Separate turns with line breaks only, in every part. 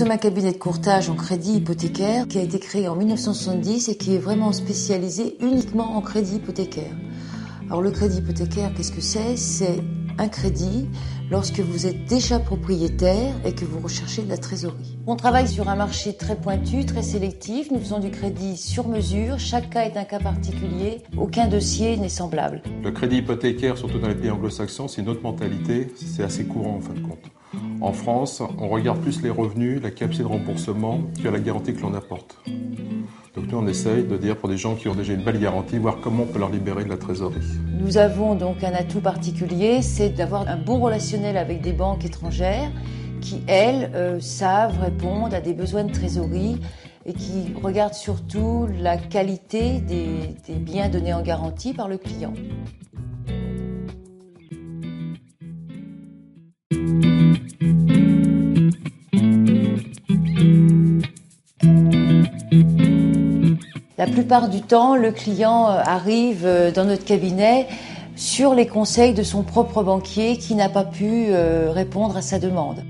sommes un cabinet de courtage en crédit hypothécaire qui a été créé en 1970 et qui est vraiment spécialisé uniquement en crédit hypothécaire. Alors le crédit hypothécaire, qu'est-ce que c'est ? C'est un crédit lorsque vous êtes déjà propriétaire et que vous recherchez de la trésorerie. On travaille sur un marché très pointu, très sélectif. Nous faisons du crédit sur mesure. Chaque cas est un cas particulier. Aucun dossier n'est semblable.
Le crédit hypothécaire, surtout dans les pays anglo-saxons, c'est une autre mentalité. C'est assez courant en fin de compte. En France, on regarde plus les revenus, la capacité de remboursement que la garantie que l'on apporte. Donc nous, on essaye de dire pour des gens qui ont déjà une belle garantie, voir comment on peut leur libérer de la trésorerie.
Nous avons donc un atout particulier, c'est d'avoir un bon relationnel avec des banques étrangères qui, elles, savent répondre à des besoins de trésorerie et qui regardent surtout la qualité des biens donnés en garantie par le client. La plupart du temps, le client arrive dans notre cabinet sur les conseils de son propre banquier qui n'a pas pu répondre à sa demande.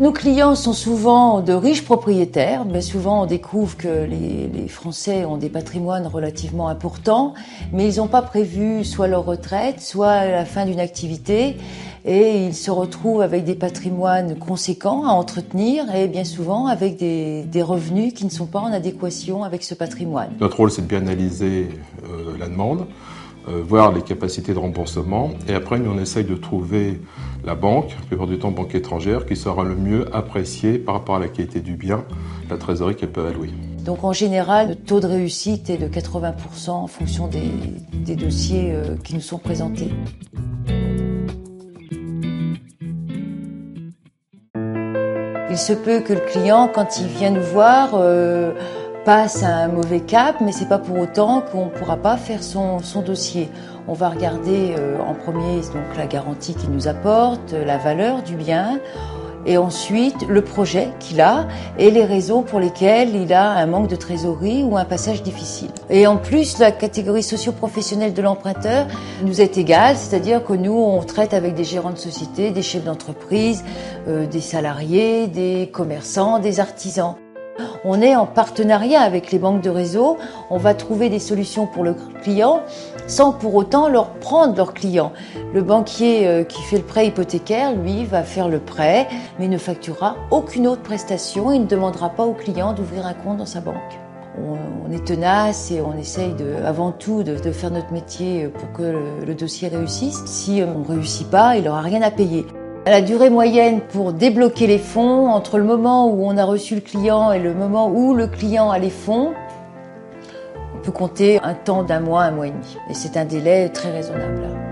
Nos clients sont souvent de riches propriétaires, mais souvent on découvre que les Français ont des patrimoines relativement importants, mais ils n'ont pas prévu soit leur retraite, soit la fin d'une activité, et ils se retrouvent avec des patrimoines conséquents à entretenir et bien souvent avec des revenus qui ne sont pas en adéquation avec ce patrimoine.
Notre rôle, c'est de bien analyser la demande, voir les capacités de remboursement, et après nous on essaye de trouver la banque, la plupart du temps banque étrangère, qui sera le mieux appréciée par rapport à la qualité du bien, la trésorerie qu'elle peut allouer.
Donc en général, le taux de réussite est de 80% en fonction des dossiers qui nous sont présentés. Il se peut que le client, quand il vient nous voir, passe un mauvais cap, mais c'est pas pour autant qu'on ne pourra pas faire son dossier. On va regarder en premier donc la garantie qu'il nous apporte, la valeur du bien, et ensuite le projet qu'il a et les raisons pour lesquelles il a un manque de trésorerie ou un passage difficile. Et en plus, la catégorie socio-professionnelle de l'emprunteur nous est égale, c'est-à-dire que nous, on traite avec des gérants de société, des chefs d'entreprise, des salariés, des commerçants, des artisans. On est en partenariat avec les banques de réseau, on va trouver des solutions pour le client sans pour autant leur prendre leurs clients. Le banquier qui fait le prêt hypothécaire, lui, va faire le prêt, mais ne facturera aucune autre prestation et ne demandera pas au client d'ouvrir un compte dans sa banque. On est tenace et on essaye avant tout de faire notre métier pour que le dossier réussisse. Si on ne réussit pas, il n'aura rien à payer. La durée moyenne pour débloquer les fonds, entre le moment où on a reçu le client et le moment où le client a les fonds, on peut compter un temps d'1 mois, 1 mois et demi. Et c'est un délai très raisonnable.